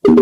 Bapak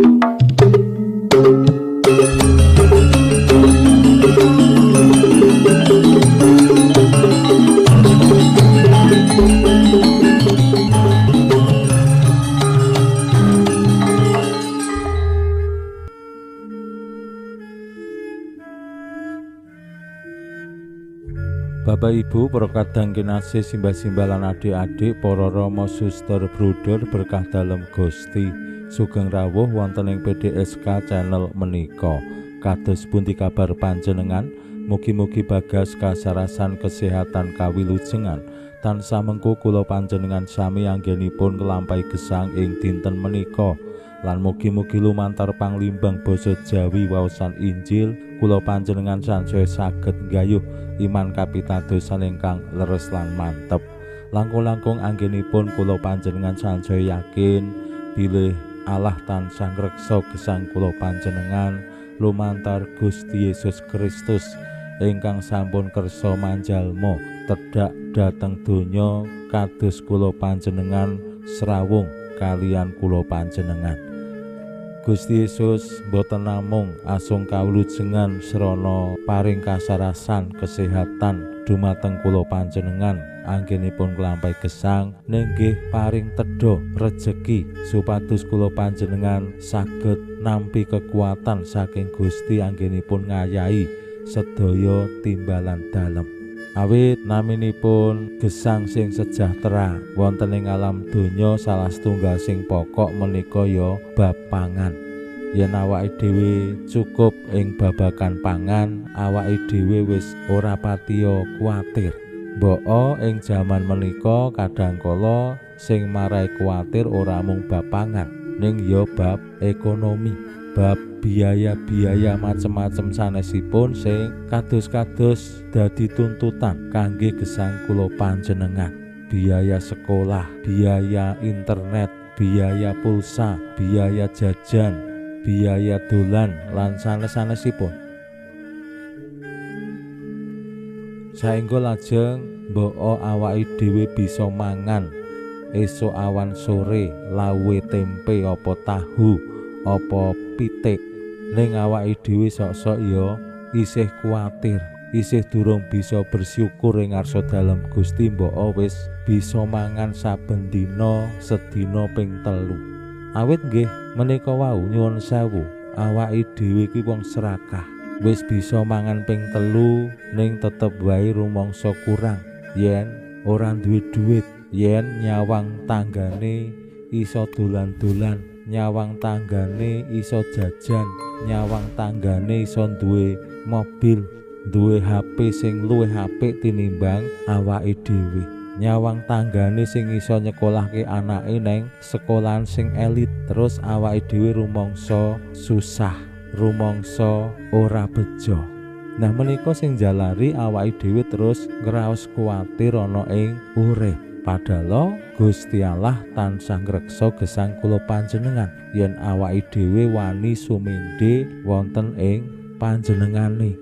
Ibu para kadang kinasih simbah-simbah lan adik-adik, para rama suster bruder berkah dalem Gusti, sugeng rawuh wonten ing PDSK channel menika. Kados pundi kabar panjenengan? Mugi-mugi bagas kasarasan kesehatan kawilujengan tansah mengku kula panjenengan sami anggenipun nglampahi gesang ing dinten menika. Lan mugi-mugi lumantar panglimbang basa Jawi waosan Injil kula panjenengan sansaya saged nggayuh iman kapitadosan ingkang leres lan mantep. Langkung-langkung anggenipun kula panjenengan sansaya yakin bilih Allah tansah ngreksa gesang kula panjenengan lumantar Gusti Yesus Kristus ingkang sampun kersa manjalma tedhak dhateng donya kados kula panjenengan srawung kaliyan kula panjenengan. Gusti Yesus boten namung asung kawlujengan srana paring kasarasan kesehatan dumateng kula panjenengan anggenipun nglampahi gesang, nenggih paring tedha rejeki supados kula panjenengan saged nampi kekuatan saking Gusti anggenipun ngayahi sedaya timbalan dalem. Awit naminipun gesang sing sejahtera wonten ing alam donya salah setunggal sing pokok menika ya bab pangan. Yen awake dhewe cukup ing babagan pangan, awake dhewe wis ora patiya kuwatir. Mbok ing jaman menika kadangkala sing marai kuwatir ora mung bab pangan, ning ya bab ekonomi, bab biaya-biaya macem-macem sanesipun sing kados-kados dadi tuntutan kangge gesang kula panjenengan. Biaya sekolah, biaya internet, biaya pulsa, biaya jajan, biaya dolan lan sanes-sanesipun. Saengga lajeng mbok awake dhewe bisa mangan esuk awan sore lawe tempe apa tahu apa pitik, ning awake dhewe sok-sok ya isih kuwatir, isih durung bisa bersyukur ing ngarsa dalem Gusti mbok wis bisa mangan saben dina sedina ping 3. Awit nggih menika wau nyuwun sewu, awake dhewe iki wong serakah, wis bisa mangan ping 3 ning tetep wae rumangsa kurang yen ora duwe dhuwit, yen nyawang tanggane iso dolan-dolan, nyawang tanggane iso jajan, nyawang tanggane iso duwe mobil, duwe HP sing luwih apik tinimbang awake dhewe, nyawang tanggane sing iso nyekolahke anake neng sekolahan sing elit, terus awake dhewe rumangsa susah, rumangsa ora bejo. Nah menika sing jalari awake dhewe terus ngraos kuwatir ana ing urip. Padahal Gusti Allah tansah ngreksa gesang kula panjenengan yen awake dhewe wani sumindhe wonten ing panjenengane.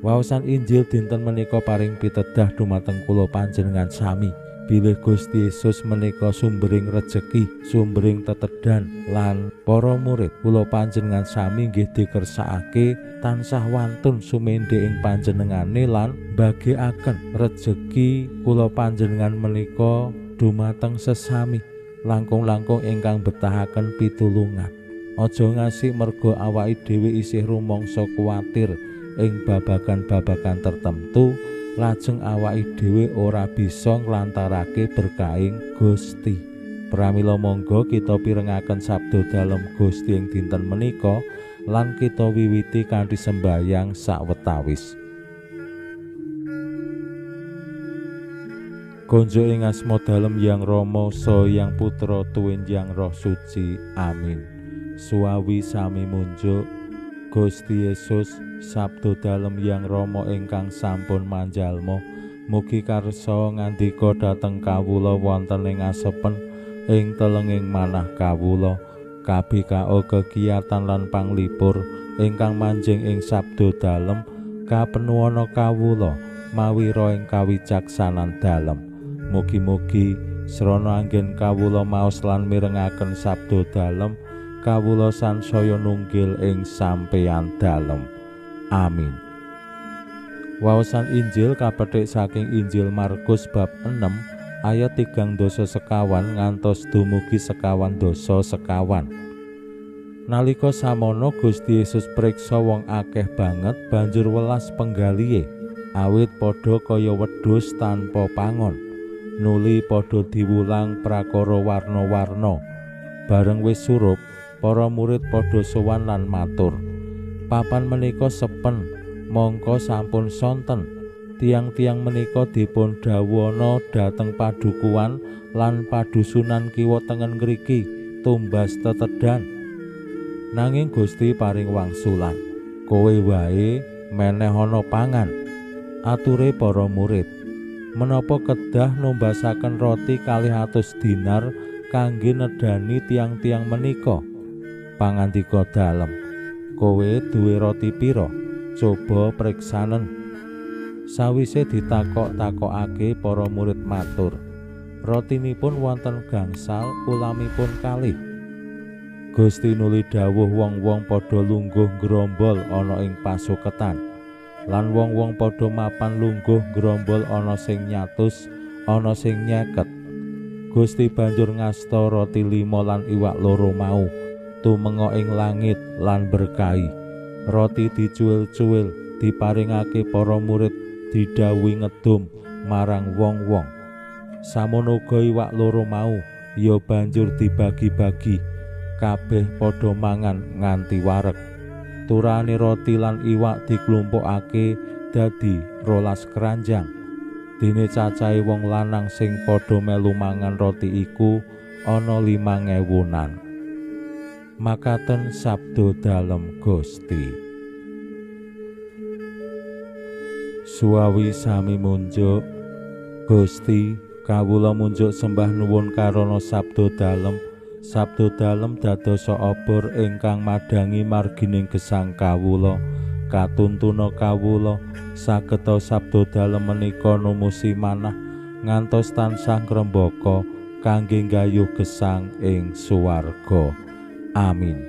Waosan Injil dinten menika paring pitedah dumateng kula panjenengan sami. Bilih Gusti Yesus menika sumbering rejeki, sumbering tetedan lan para murid kula panjenengan sami nggih dikersakake tansah wantun sumindhe ing panjenengane lan bagikaken rejeki kula panjenengan menika dumateng sesami, langkung-langkung ingkang betahaken pitulungan. Aja ngasih mergo awake dhewe isih rumangsa kuwatir ing babagan-babagan tertentu lajeng awake dhewe ora bisa nglantarake berkahing Gusti. Pramila monggo kita pirengaken sabda dalem Gusti ing dinten menika lan kita wiwiti kanthi sembahyang sawetawis. Konjo ing asma dalem Yang Rama saha Yang Putra tuwin Yang Roh Suci. Amin. Suawi sami munjuk Gusti Yesus sabda dalem Yang Rama ingkang sampun manjalma, mugi karsa ngandika dhateng kawula wonten ing asepen ing telenging manah kawula, kabikao kegiatan lan panglipur ingkang manjing ing sabda dalem kapenuwana kawula mawira ing kawicaksanan dalem. Mugi-mugi srana anggen kawula maos lan mirengaken sabda dalem kawula sansaya nunggil ing sampeyan dalem. Amin. Waosan Injil kapetik saking Injil Markus bab 6 ayat 3 doso sekawan ngantos dumugi sekawan doso sekawan. Nalika samono Gusti Yesus priksa wong akeh banget banjur welas penggalihe, awit padha kaya wedhus tanpa pangon. Nuli padha diwulang prakara warna-warna. Bareng wis surup, para murid padha sowan lan matur, "Papan menika sepen, mongko sampun sonten. Tiang-tiang menika dipun dhawuhana dhateng padukuhan lan padusunan kiwa tengen ngriki tumbas tetedan. Nanging Gusti paring wangsulan, kowe wae menehana pangan." Ature para murid, "Menapa kedah numbasaken roti 200 dinar kangge nedani tiang-tiang menika?" Pangandika dalem, "Kowe duwe roti pira? Coba priksanen." Sawise ditakok-takokake, para murid matur, "Rotinipun wonten gangsal, ulamipun kalih." Gusti nuli dawuh wong-wong padha lungguh grombol ana ing pasuketan, lan wong-wong padha mapan lungguh grombol ana sing nyatus, ana sing nyeket. Gusti banjur ngasta roti 5 lan iwak 2 mau tumenga ing langit lan berkahi. Roti dicuil-cuil diparingake para murid didhawuhi ngedum marang wong-wong. Samono uga iwak 2 mau ya banjur dibagi-bagi, kabeh padha mangan nganti wareg. Turane roti lan iwak diklumpukake dadi 12 keranjang. Dene cacahe wong lanang sing padha melu mangan roti iku ana 5.000-an. Makaten sabda dalem Gusti. Suwawi sami munjuk. Gusti, kawula munjuk sembah nuwun karana sabda dalem. Sabda dalem dadosa obor ingkang madangi margining gesang kawula. Katuntuna kawula sageta sabda dalem menika numusi manah ngantos tansah ngrembaka kangge nggayuh gesang ing suwarga. Amin.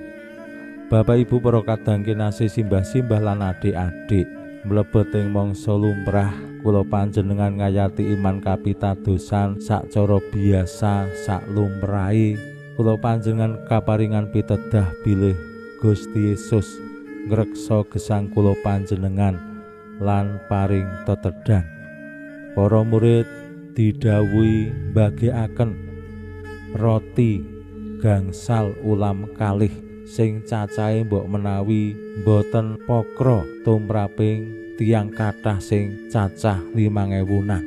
Bapak Ibu para kadang kinasih simbah-simbah lan adik-adik, mlebet ing mangsa lumrah kula panjenengan ngayati iman kapitadosan sacara biasa sak lumrahe. Kula panjenengan kaparingan pitedah bilih Gusti Yesus ngreksa gesang kula panjenengan lan paring tetedan. Para murid didhawuhi mbagikaken roti gangsal ulam kalih sing cacahe mbok menawi boten pokra tumraping tiang kathah sing cacah 5.000-an.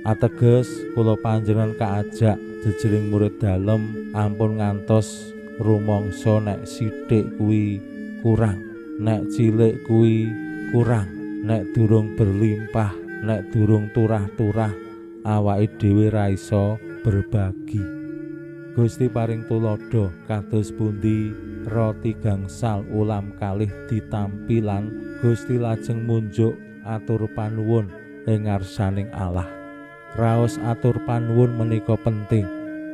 Ateges kula panjenengan kaajak jejering murid dalem ampun ngantos rumangsa nek sithik kuwi kurang, nek cilik kuwi kurang, nek durung berlimpah, nek durung turah-turah awake dhewe ra iso berbagi. Gusti paring tulodo kados pundi roti gangsal ulam kalih ditampilan. Gusti lajeng munjuk atur panuwun ing ngarsaning Allah. Raos atur panuwun menika penting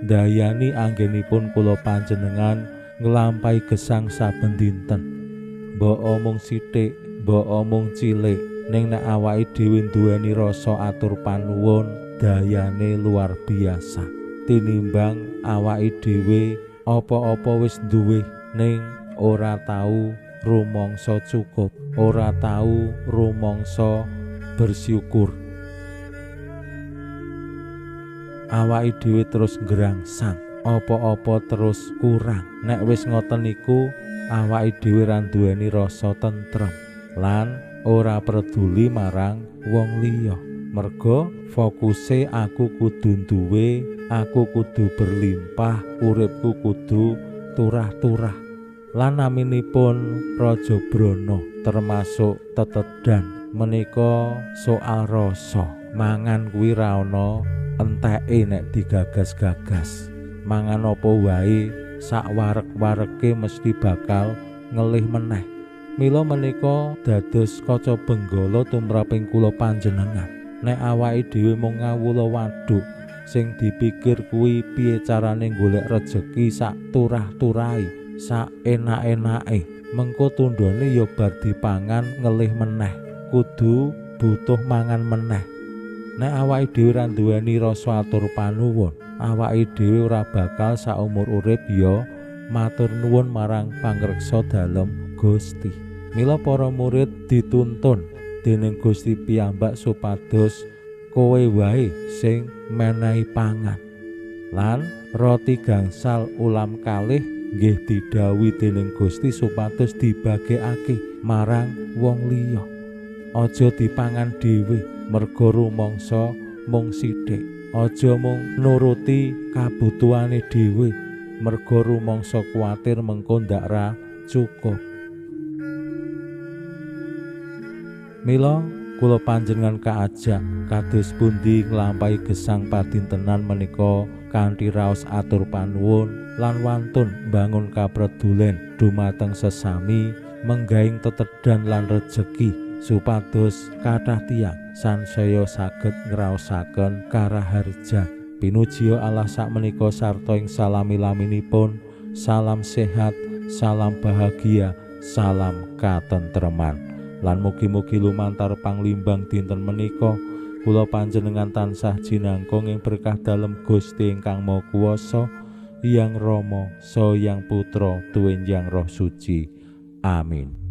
ndayani anggenipun kula panjenengan nglampahi gesang saben dinten. Mbok omong sithik, mbok omong cilik, ning nek awake dhewe duweni rasa atur panuwun, dayane luar biasa. Tinimbang awake dhewe apa-apa wis duwe ning ora tau rumangsa cukup, ora tau rumangsa bersyukur. Awake dhewe terus ngrangsang, apa-apa terus kurang. Nek wis ngoten niku awake dhewe ra duweni rasa tentrem lan ora peduli marang wong liya. Merga fokuse aku kudu duwe, aku kudu berlimpah, uripku kudu turah-turah. Lan naminipun Raja Brana termasuk tetedan menika soal rasa. Mangan kuwi ra ana enteke nek digagas-gagas. Mangan apa wae sak wareg-warege mesti bakal ngelih meneh. Mila menika dados kaca benggala tumraping kula panjenengan. Nek awake dhewe mung ngawula waduk sing dipikir kuwi piye carane golek rejeki sak turah-turahe, sak enak-enake. Mengko tundhone ya bar dipangan ngelih meneh, kudu butuh mangan meneh. Nek awake dhewe ora nduweni rasa atur panuwun, awake dhewe ora bakal saumur urip ya matur nuwun marang pangreksa dalem Gusti. Mila para murid dituntun dening Gusti piyambak supados kowe wae sing menehi pangan. Lan roti gangsal ulam kalih nggih didhawuhi dening Gusti supados dibagekake marang wong liya. Aja dipangan dhewe merga rumangsa mung sithik. Aja mung nuruti kabutuhane dhewe merga rumangsa kuwatir mengko ndak ra cukup. Mila kula panjenengan kaajak kados pundi nglampahi gesang padintenan menika kanthi raos atur panuwun lan wantun mbangun kapredulen dumateng sesami, menggaing tetedhan lan rejeki supados kathah tiyang sansaya saged ngraosaken karaharja. Pinujiya Allah sakmenika sarta ing salami-laminipun. Salam sehat, salam bahagia, salam katentreman. Lan mugi-mugi lumantar panglimbang dinten menika kula panjenengan tansah jinangkung ing berkah dalem Gusti ingkang Maha Kuwasa, Hyang Rama saha Hyang Putra tuwin Hyang Roh Suci. Amin.